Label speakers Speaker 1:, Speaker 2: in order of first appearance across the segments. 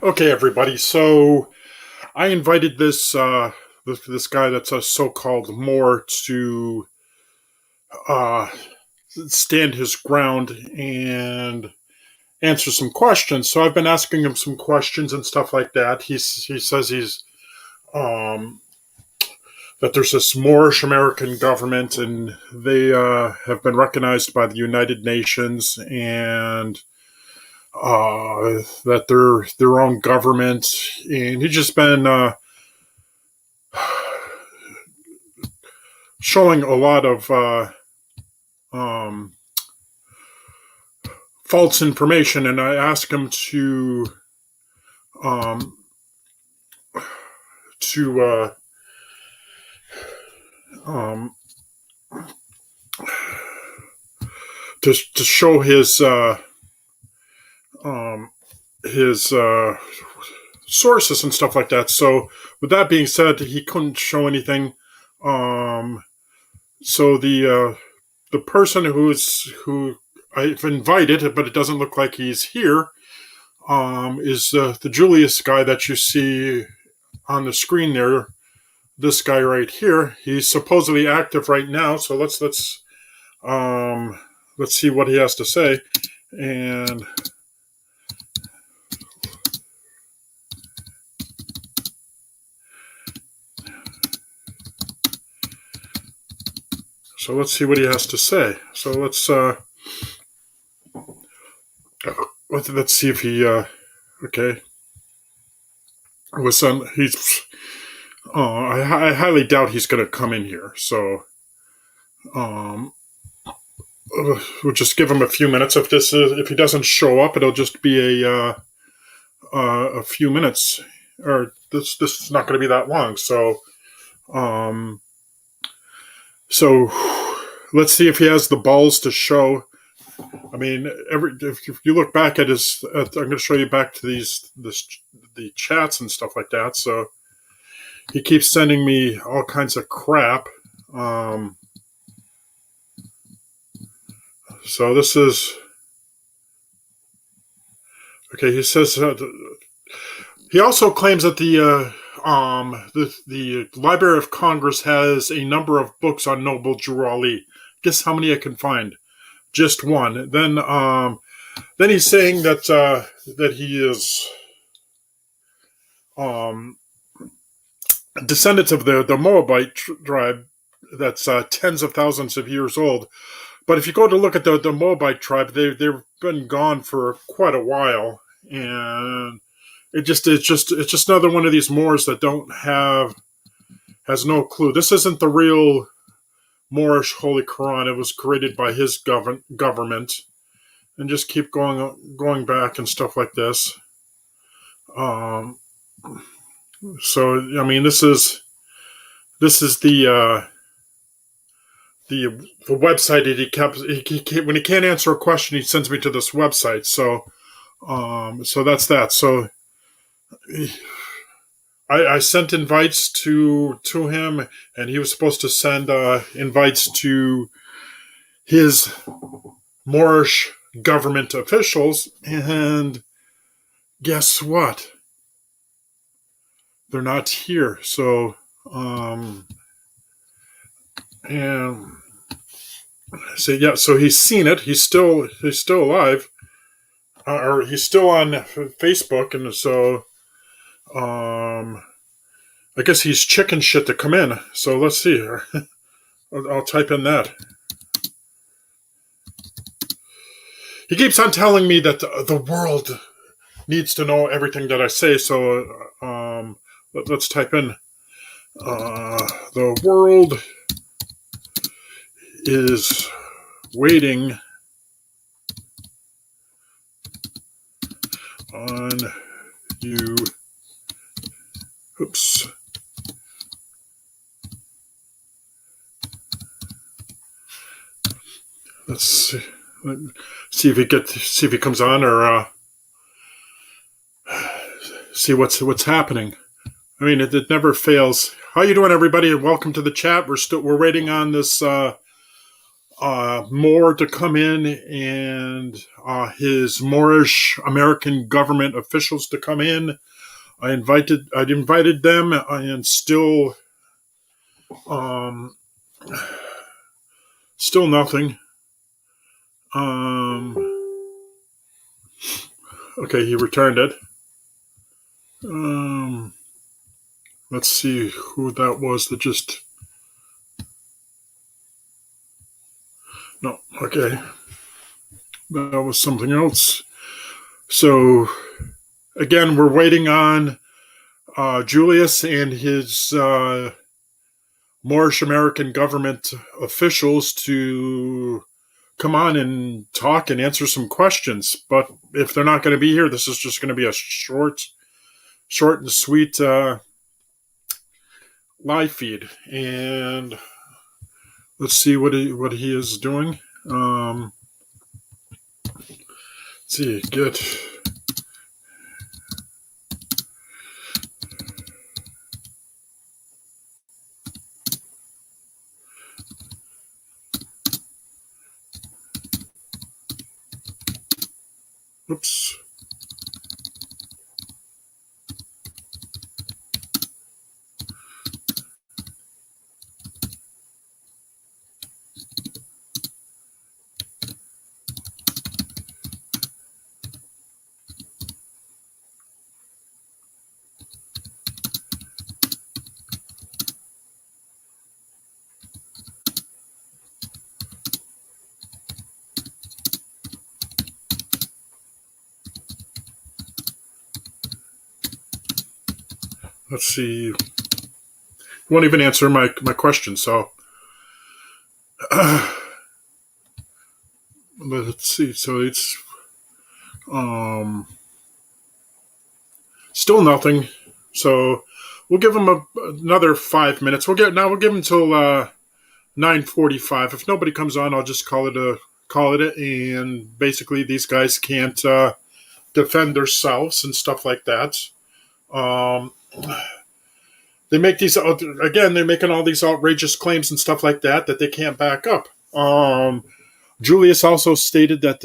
Speaker 1: Okay, everybody. So I invited this guy that's a so-called Moor to uh, stand his ground and answer some questions. So I've been asking him some questions and stuff like that. He says he's um, that there's this Moorish American government and they have been recognized by the United Nations and that they're their own government. And he's just been showing a lot of um, false information, and I asked him um, to um, to show um, his sources and stuff like that. So, with that being said, he couldn't show anything. Um, so the person who I've invited, but it doesn't look like he's here, is the Julius guy that you see on the screen there. This guy right here. He's supposedly active right now. So let's see what he has to say. And so let's see what he has to say. So let's see if he okay. Listen, I highly doubt he's going to come in here. So um, we'll just give him a few minutes. If he doesn't show up, it'll just be a few minutes, or this is not going to be that long. Um, so let's see if he has the balls to show. I mean, if you look back at I'm going to show you back to the chats and stuff like that. So he keeps sending me all kinds of crap. So this is okay. He says he also claims that the Library of Congress has a number of books on Noble Drew Ali. Guess how many I can find? Just one. Then he's saying that he is descendants of the Moabite tribe that's tens of thousands of years old. But if you go to look at the Moabite tribe, they've been gone for quite a while, and it's just another one of these Moors that has no clue. This isn't the real Moorish Holy Quran. It was created by his government, and just keep going back and stuff like this. So I mean, this is the website that he when he can't answer a question, he sends me to this website. So that's that. So I sent invites to him, and he was supposed to send invites to his Moorish government officials, and guess what? They're not here. So and so he's seen it. He's still alive, or he's still on Facebook, and so I guess he's chicken shit to come in. So let's see here. I'll type in that. He keeps on telling me that the world needs to know everything that I say. So let's type in the world is waiting on you. Oops. Let's see if he comes on, or see what's happening. I mean, it never fails. How you doing, everybody? Welcome to the chat. We're waiting on this Moor to come in and his Moorish American government officials to come in. I'd invited them, and um, still nothing. Um, okay, he returned it. Um, let's see who that was that just. No, okay. That was something else. So, again, we're waiting on Julius and his Moorish American government officials to come on and talk and answer some questions. But if they're not going to be here, this is just going to be a short and sweet live feed. And let's see what he is doing. Let's see, get. Oops. Let's see. He won't even answer my question. So let's see. So it's still nothing. So we'll give him another 5 minutes. We'll give him until 9:45. If nobody comes on, I'll just call it. And basically, these guys can't defend themselves and stuff like that. Um, they make these again. They're making all these outrageous claims and stuff like that they can't back up. Julius also stated that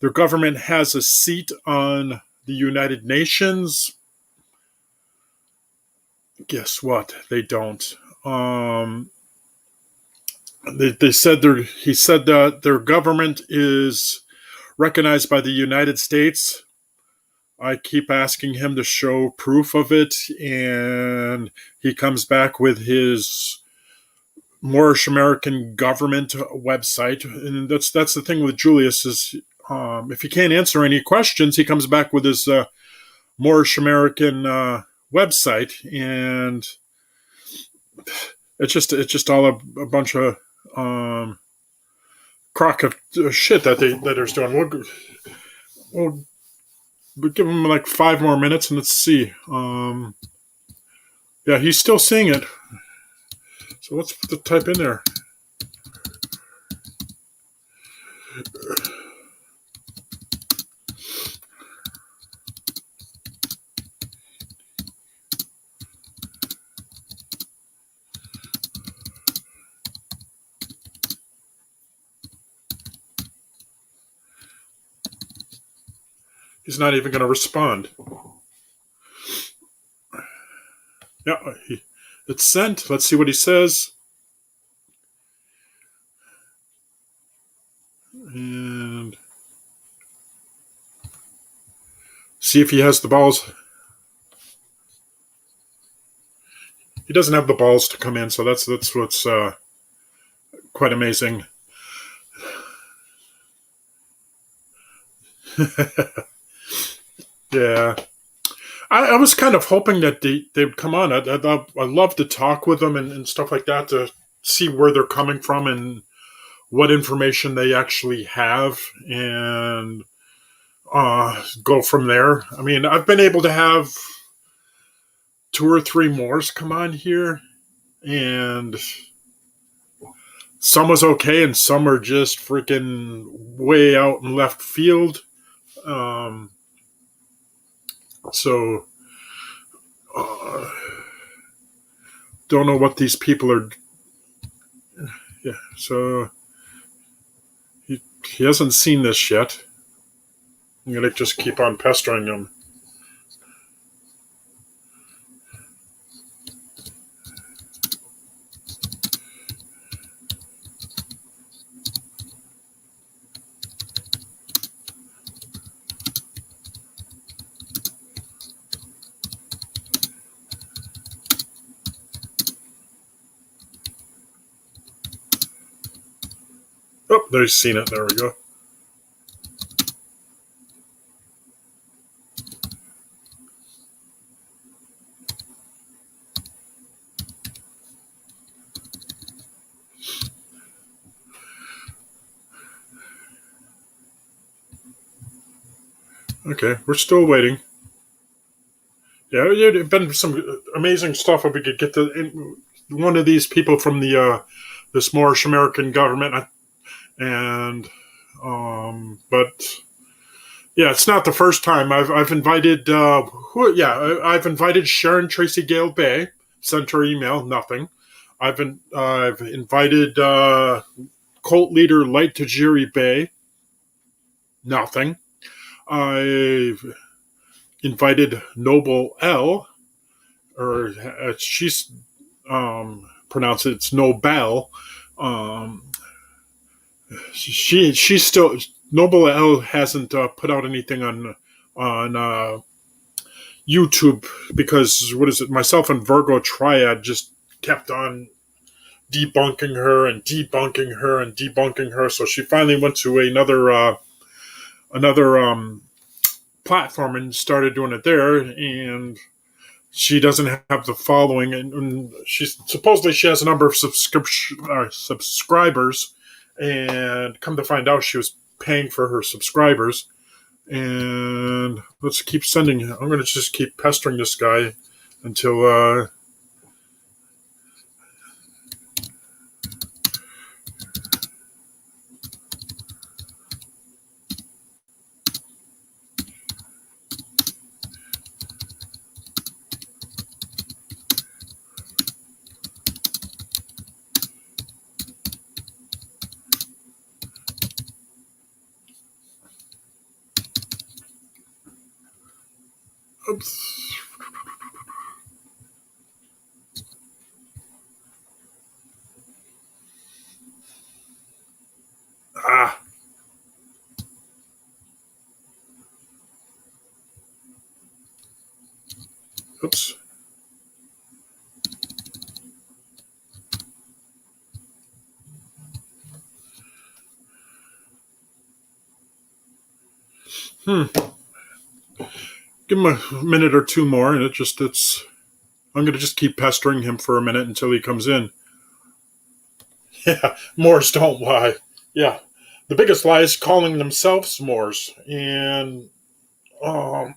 Speaker 1: their government has a seat on the United Nations. Guess what? They don't. They said he said that their government is recognized by the United States. I keep asking him to show proof of it, and he comes back with his Moorish American government website. And that's the thing with Julius is if he can't answer any questions, he comes back with his Moorish American website, and it's just all a bunch of crock of shit that they're doing. We'll give him like 5 more minutes and let's see. Yeah, he's still seeing it. So let's put the type in there. He's not even going to respond. Yeah, it's sent. Let's see what he says. And see if he has the balls. He doesn't have the balls to come in, so that's what's quite amazing. Yeah. I was kind of hoping that they'd come on. I'd love to talk with them and stuff like that to see where they're coming from and what information they actually have and go from there. I mean, I've been able to have 2 or 3 Moors come on here, and some was okay and some are just freaking way out in left field. So don't know what these people are. Yeah, so he hasn't seen this yet. I'm gonna just keep on pestering him. Oh, there's seen it. There we go. Okay, we're still waiting. Yeah, it'd been some amazing stuff if we could get one of these people from the this Moorish American government, and but yeah, it's not the first time. I've invited I've invited Sharon Tracy Gale Bay. Sent her email, nothing. I've invited cult leader Light Tajiri Bay, nothing. I've invited Noble L, or she's pronounced it's Nobel. Um, she's still Noble L hasn't put out anything on YouTube because what is it? Myself and Virgo Triad just kept on debunking her and debunking her and debunking her. So she finally went to another platform and started doing it there, and she doesn't have the following, and she's supposedly she has a number of subscribers, and come to find out she was paying for her subscribers. And let's keep sending. I'm going to just keep pestering this guy until oops. Ah. Oops. Give him a minute or two more, and it's. I'm going to just keep pestering him for a minute until he comes in. Yeah, Moors don't lie. Yeah, the biggest lie is calling themselves Moors, and um,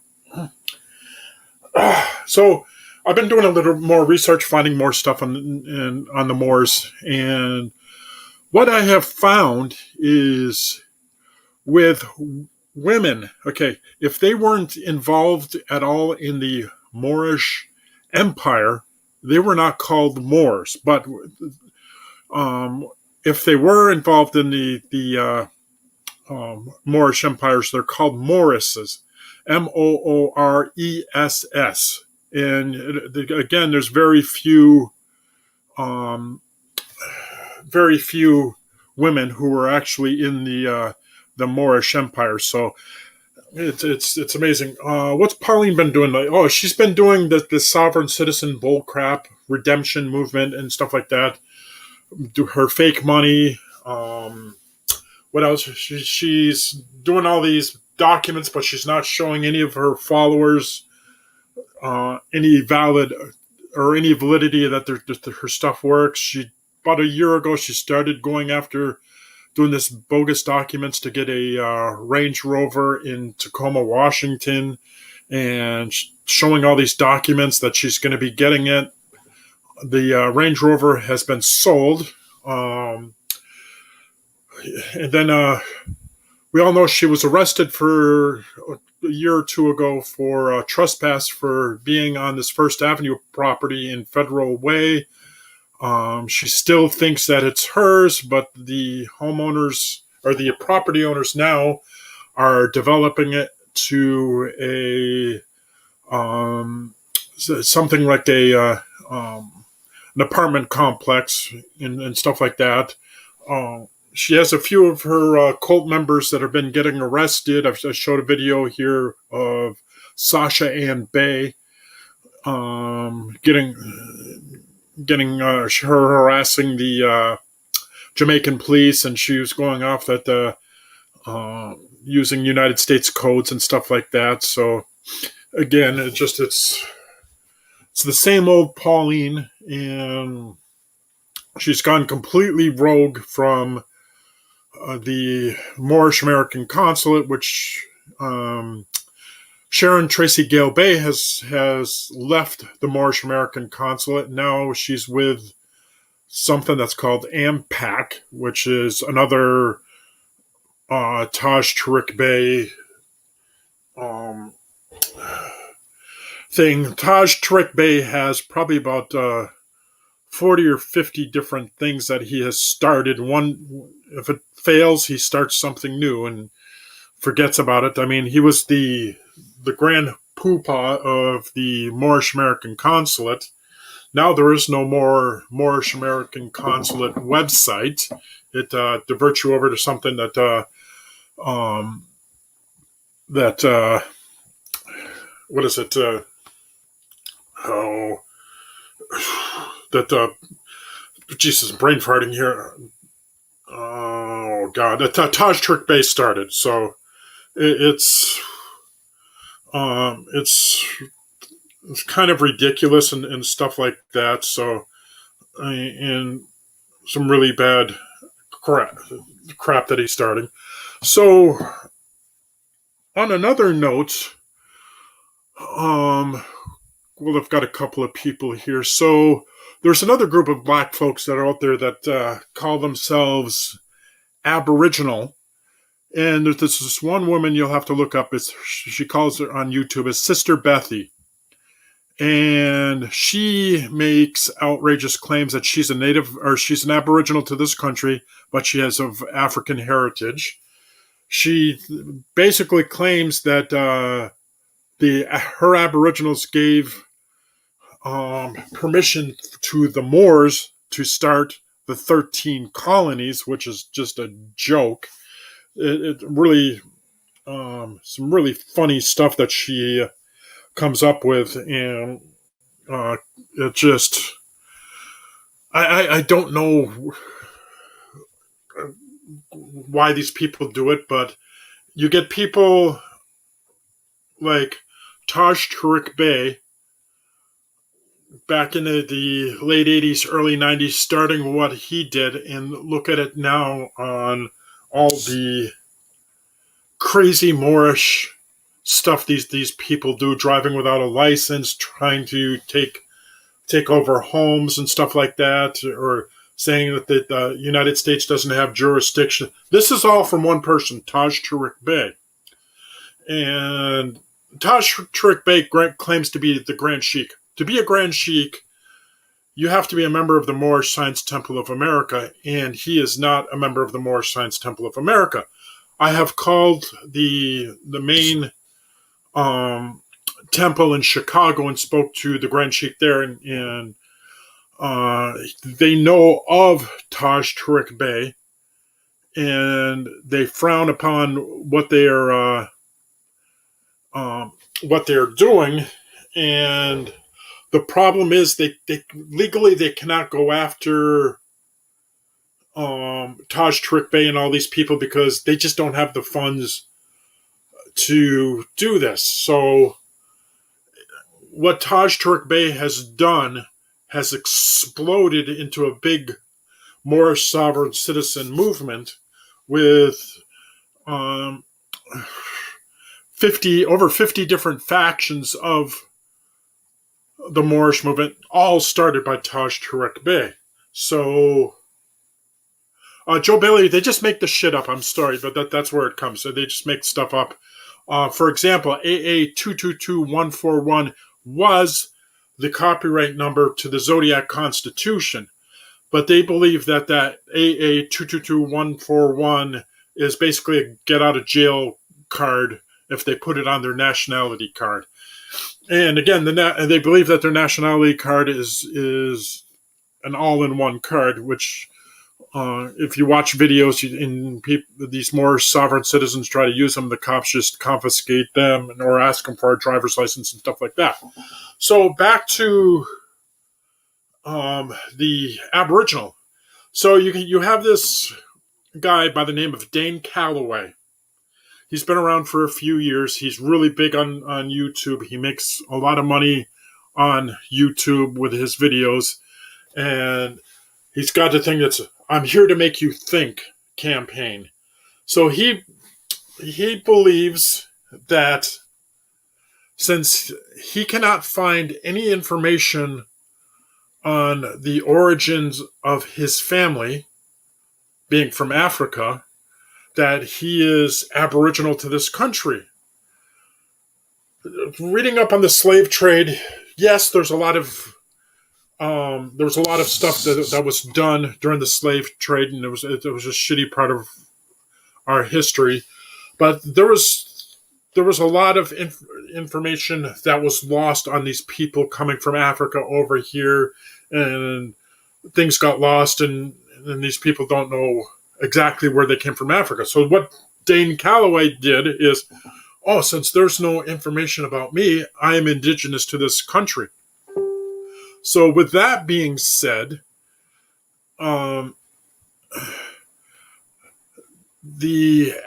Speaker 1: so I've been doing a little more research, finding more stuff on the Moors, and what I have found is with women. Okay, if they weren't involved at all in the Moorish Empire, they were not called Moors. But um, if they were involved in the Moorish empires, they're called Moorises, Mooress. And again, there's very few women who were actually in the Moorish Empire. So it's amazing. What's Pauline been doing? Oh, she's been doing the sovereign citizen bullcrap redemption movement and stuff like that. Do her fake money. What else? She's doing all these documents, but she's not showing any of her followers any valid or any validity that her stuff works. About a year ago, she started going after doing this bogus documents to get a Range Rover in Tacoma, Washington, and showing all these documents that she's going to be getting it. The Range Rover has been sold. And then we all know she was arrested for a year or two ago for trespass for being on this First Avenue property in Federal Way. She still thinks that it's hers, but the homeowners or the property owners now are developing it to something like an apartment complex and stuff like that. She has a few of her cult members that have been getting arrested. I showed a video here of Sasha Ann Bay getting her harassing the Jamaican police, and she was going off that using United States codes and stuff like that. So again, it's the same old Pauline, and she's gone completely rogue from the Moorish American consulate, which Sharon Tracy Gale Bay has left the Moorish American consulate. Now she's with something that's called AMPAC, which is another Taj Tariq Bay thing. Taj Tariq Bay has probably about 40 or 50 different things that he has started. One, if it fails, he starts something new and forgets about it. I mean, he was the grand poobah of the Moorish American consulate. Now there is no more Moorish American consulate website. It diverts you over to something that what is it? Jesus, brain farting here. Oh God, Taj Tariq Bay started. So it's kind of ridiculous and stuff like that. So and some really bad crap that he's starting. So on another note, well, I've got a couple of people here. So there's another group of black folks that are out there that call themselves Aboriginal. And there's this one woman you'll have to look up. She calls her on YouTube as Sister Bethy. And she makes outrageous claims that she's a native, or she's an Aboriginal to this country, but she has of African heritage. She basically claims that her Aboriginals gave permission to the Moors to start the 13 colonies, which is just a joke. It really, some really funny stuff that she comes up with, and it just, I don't know why these people do it, but you get people like Taj Tariq Bay back in the late 80s, early 90s, starting what he did, and look at it now on all the crazy Moorish stuff these people do, driving without a license, trying to take over homes and stuff like that, or saying that the United States doesn't have jurisdiction. This is all from one person, Taj Tariq Bay. And Taj Tariq Bay claims to be the Grand Sheik. To be a Grand Sheik, you have to be a member of the Moorish Science Temple of America, and he is not a member of the Moorish Science Temple of America. I have called the main temple in Chicago and spoke to the Grand Sheik there, and they know of Taj Tariq Bay, and they frown upon what they're doing. And the problem is they legally they cannot go after Taj Tariq Bay and all these people because they just don't have the funds to do this. So what Taj Tariq Bay has done has exploded into a big Moorish sovereign citizen movement with over 50 different factions of the Moorish movement, all started by Taj Tariq Bay. So Joe Bailey, they just make the shit up. I'm sorry, but that's where it comes. So they just make stuff up. For example, AA 222141 was the copyright number to the Zodiac Constitution. but they believe that AA 222141 is basically a get out of jail card if they put it on their nationality card. And again, they believe that their nationality card is an all-in-one card, which if you watch videos these Moorish sovereign citizens try to use them, the cops just confiscate them or ask them for a driver's license and stuff like that. So back to the Aboriginal. So you have this guy by the name of Dane Calloway. He's been around for a few years. He's really big on YouTube. He makes a lot of money on YouTube with his videos. And he's got the thing that's "I'm here to make you think" campaign. So he believes that since he cannot find any information on the origins of his family, being from Africa, that he is Aboriginal to this country. Reading up on the slave trade, yes, there was a lot of stuff that was done during the slave trade, and it was a shitty part of our history. But there was a lot of information that was lost on these people coming from Africa over here, and things got lost, and these people don't know exactly where they came from Africa. So what Dane Calloway did is, since there's no information about me, I am indigenous to this country. So with that being said, the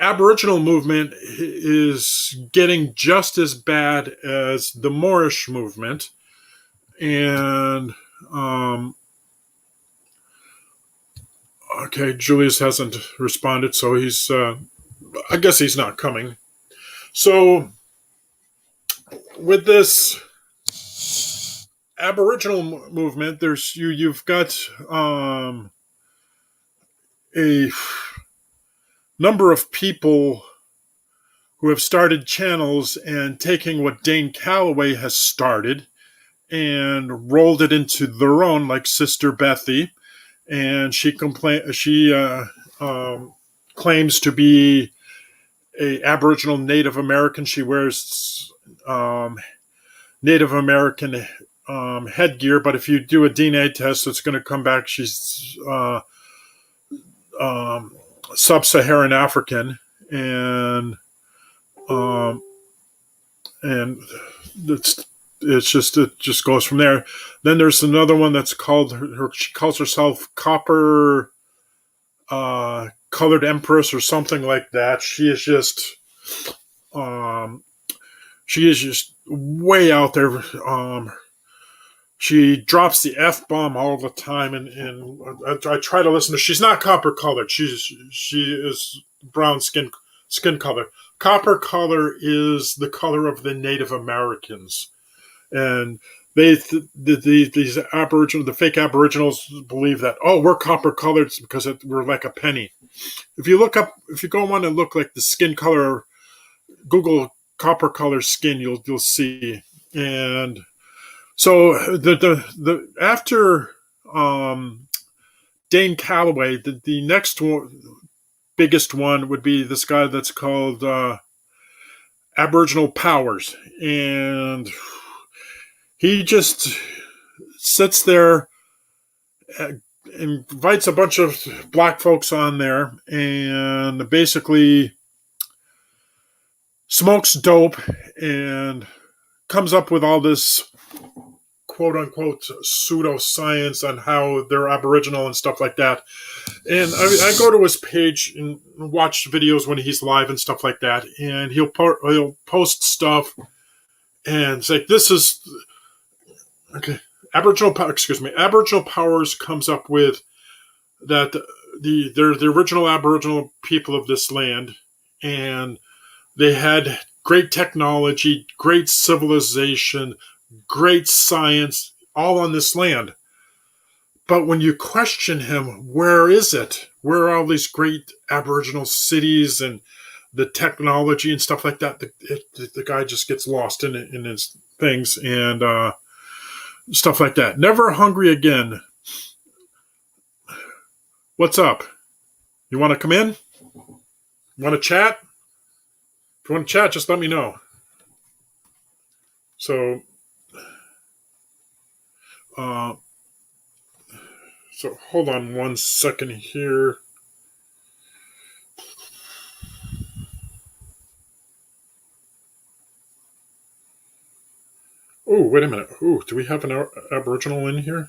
Speaker 1: Aboriginal movement is getting just as bad as the Moorish movement. And, okay, Julius hasn't responded, so he's, I guess he's not coming. So with this Aboriginal movement, you've got a number of people who have started channels and taking what Dane Calloway has started and rolled it into their own, like Sister Bethy, and she claims to be a Aboriginal Native American. She wears Native American headgear, but if you do a DNA test, it's going to come back she's sub-Saharan African, and it just goes from there. Then there's another one that's called she calls herself Copper Colored Empress or something like that. She is just way out there. She drops the F-bomb all the time, and I try to listen to her. She's not copper colored. She is brown skin color. Copper color is the color of the Native Americans, and these Aboriginal, the fake Aboriginals believe that we're copper colored because we're like a penny. If you go on and look like the skin color, Google copper color skin, you'll see. And so the after Dane Calloway, the next biggest one would be this guy that's called Aboriginal Powers, and he just sits there, invites a bunch of black folks on there, and basically smokes dope and comes up with all this quote-unquote pseudoscience on how they're Aboriginal and stuff like that. And I go to his page and watch videos when he's live and stuff like that, and he'll post stuff and say, this is... Okay, Aboriginal Powers comes up with that they're the original Aboriginal people of this land, and they had great technology, great civilization, great science, all on this land. But when you question him, where is it? Where are all these great Aboriginal cities and the technology and stuff like that? The guy just gets lost in his things and stuff like that. Never Hungry Again What's up? You want to come in? Want to chat? If you want to chat, just let me know. So, uh, so hold on 1 second here. Oh, wait a minute. Oh, do we have an Aboriginal in here?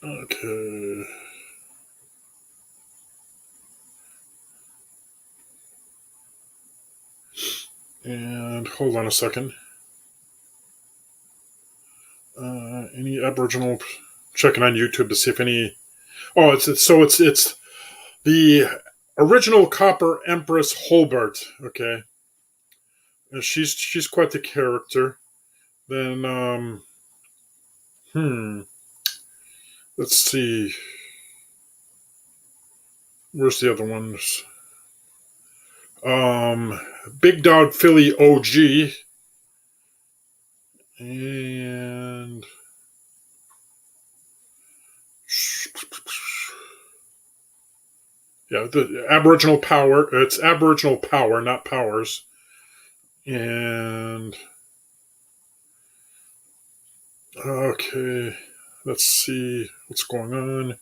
Speaker 1: Okay. And hold on a second. Any Aboriginal? Checking on YouTube to see if any. Oh, it's the original Copper Empress Holbert. Okay, and she's quite the character. Then let's see. Where's the other ones? Big Dog Philly OG and yeah, the Aboriginal Power. It's Aboriginal Power, not Powers. And okay, let's see what's going on.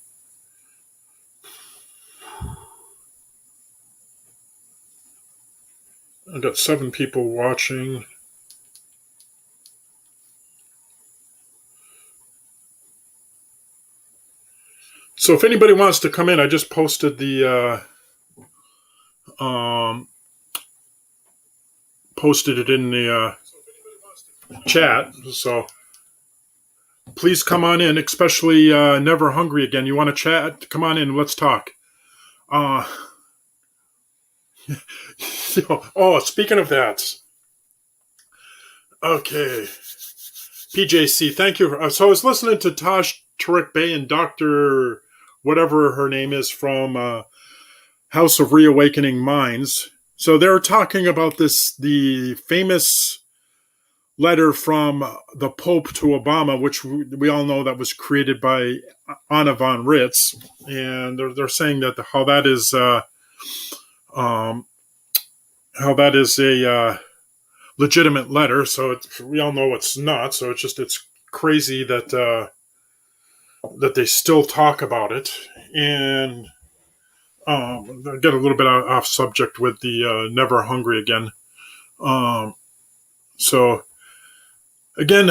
Speaker 1: I got 7 people watching. So if anybody wants to come in, I just posted the posted it in the chat. So please come on in, especially Never Hungry Again. You want to chat? Come on in. Let's talk. Oh, speaking of that. Okay. PJC, thank you. So I was listening to Tosh Turek Bay and Dr. whatever her name is from House of Reawakening Minds. So they're talking about the famous letter from the Pope to Obama, which we all know that was created by Anna von Ritz. And they're saying that how that is a legitimate letter. So we all know it's not. So it's crazy that that they still talk about it. And I get a little bit off subject with the Never Hungry Again. So again,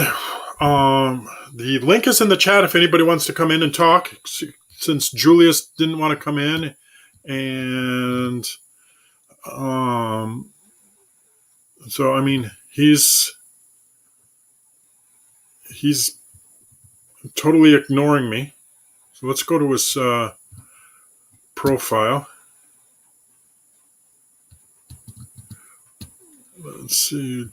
Speaker 1: the link is in the chat if anybody wants to come in and talk. Since Julius didn't want to come in, and so I mean he's totally ignoring me. So let's go to his profile. Let's see.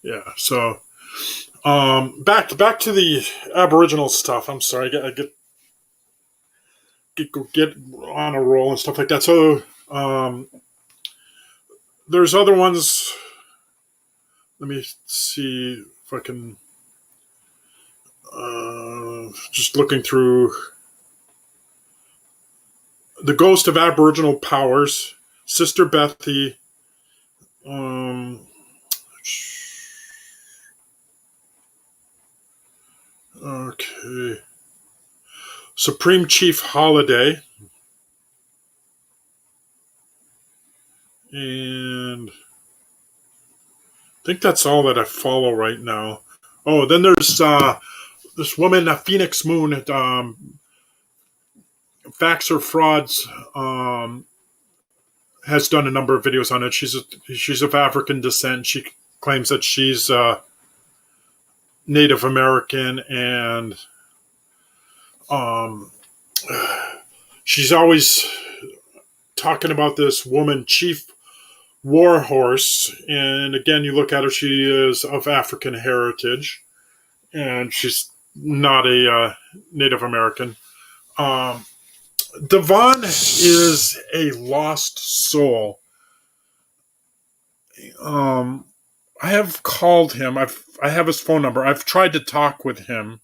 Speaker 1: Yeah. So back to the Aboriginal stuff. I'm sorry. I get on a roll and stuff like that. So there's other ones. Let me see if I can. Just looking through the Ghost of Aboriginal Powers, Sister Bethy. Okay. Supreme Chief Holiday. And I think that's all that I follow right now. Oh, then there's this woman, Phoenix Moon, Facts or Frauds, has done a number of videos on it. She's of African descent. She claims that she's Native American, and she's always talking about this woman, Chief Warhorse. And again, you look at her, she is of African heritage, and she's not a Native American. Devon is a lost soul. I have called him. I have his phone number. I've tried to talk with him,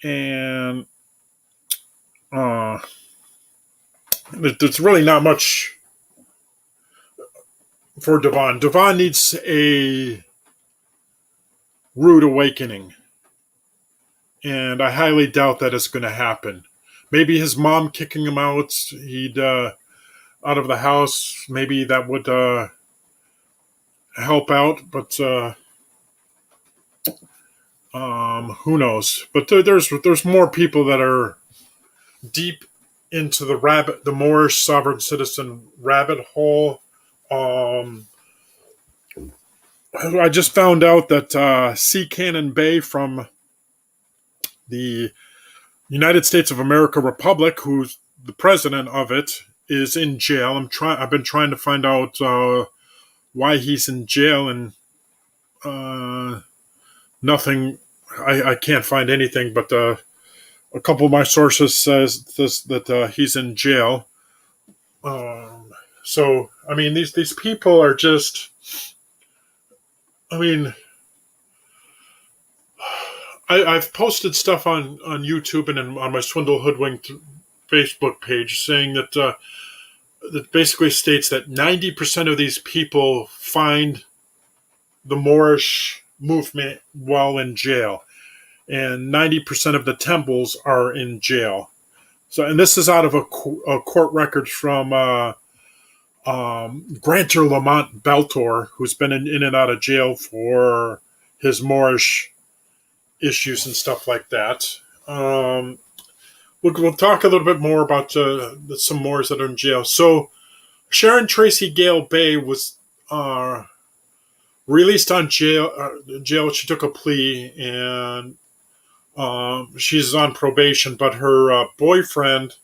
Speaker 1: and uh, there's really not much for Devon. Devon needs a rude awakening, and I highly doubt that it's going to happen. Maybe his mom kicking him out, he'd out of the house. Maybe that would help out, but who knows? But there's more people that are deep into the Moorish sovereign citizen rabbit hole. Um, I just found out that C. Cannon Bay from the United States of America Republic, who's the president of it, is in jail. I've been trying to find out why he's in jail, and nothing. I can't find anything, but a couple of my sources says that he's in jail. So I mean, these people are just. I mean, I've posted stuff on YouTube and on my Swindle Hoodwinked Facebook page saying that that basically states that 90% of these people find the Moorish movement while in jail, and 90% of the temples are in jail. So, and this is out of a court record from Granter Lamont Beltor, who's been in and out of jail for his Moorish issues and stuff like that. We'll talk a little bit more about some Moors that are in jail. So, Sharon Tracy Gale Bay was released on jail. She took a plea, and she's on probation, but her boyfriend,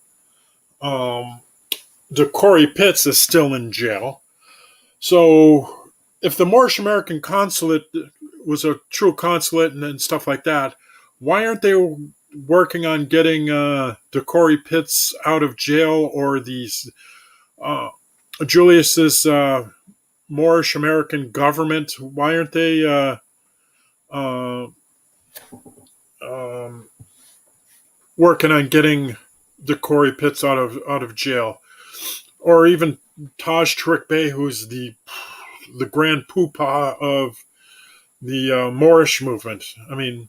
Speaker 1: DeCorey Pitts, is still in jail. So if the Moorish American consulate was a true consulate and stuff like that, why aren't they working on getting DeCorey Pitts out of jail, or these Julius's Moorish American government? Why aren't they working on getting DeCorey Pitts out of jail? Or even Taj Tariq Bey, who's the grand poobah of the Moorish movement. I mean,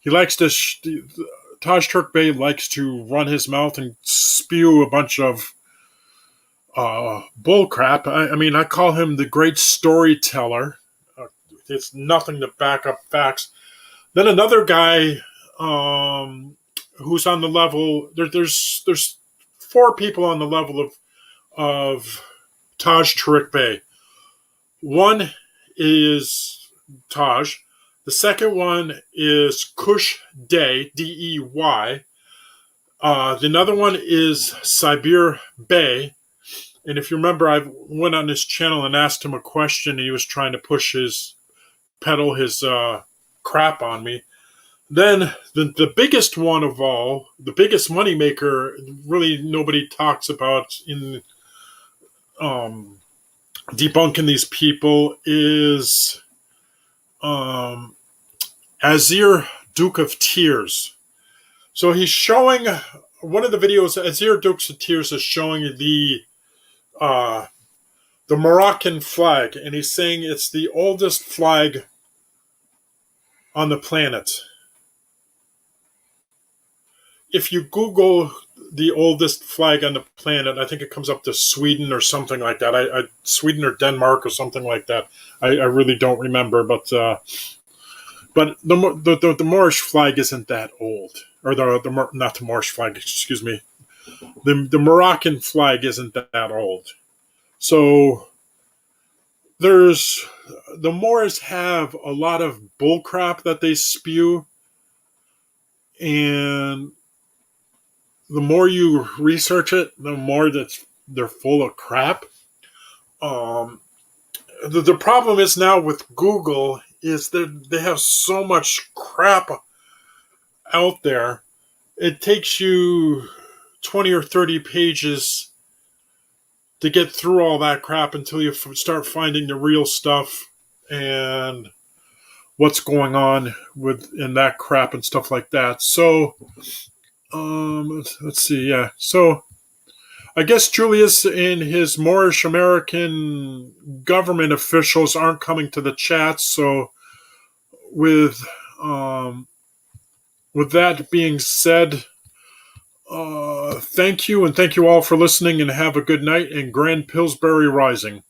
Speaker 1: he likes to Taj Tariq Bey likes to run his mouth and spew a bunch of bullcrap. I mean, I call him the great storyteller. It's nothing to back up facts. Then another guy who's on the level. There's 4 people on the level of Taj Tariq Bey. One is Taj. The second one is Kush Day, D-E-Y. Another one is Sabir Bey. And if you remember, I went on his channel and asked him a question. He was trying to peddle his crap on me. Then the biggest one of all, the biggest moneymaker, really nobody talks about in debunking these people, is Azir, Duke of Tears. So he's showing one of the videos. Azir, Duke of Tears, is showing the Moroccan flag, and he's saying it's the oldest flag on the planet. If you Google the oldest flag on the planet, I think it comes up to Sweden or something like that. Sweden or Denmark or something like that. I really don't remember, but the Moorish flag isn't that old, or not the Moorish flag. Excuse me. The Moroccan flag isn't that old. So the Moors have a lot of bullcrap that they spew, and the more you research it, the more that they're full of crap. The problem is now with Google is that they have so much crap out there. It takes you 20 or 30 pages to get through all that crap until you start finding the real stuff. and what's going on in that crap and stuff like that. So, let's see. Yeah. So, I guess Julius and his Moorish American government officials aren't coming to the chat. So, with um, with that being said, thank you, and thank you all for listening, and have a good night, and Grand Pillsbury Rising.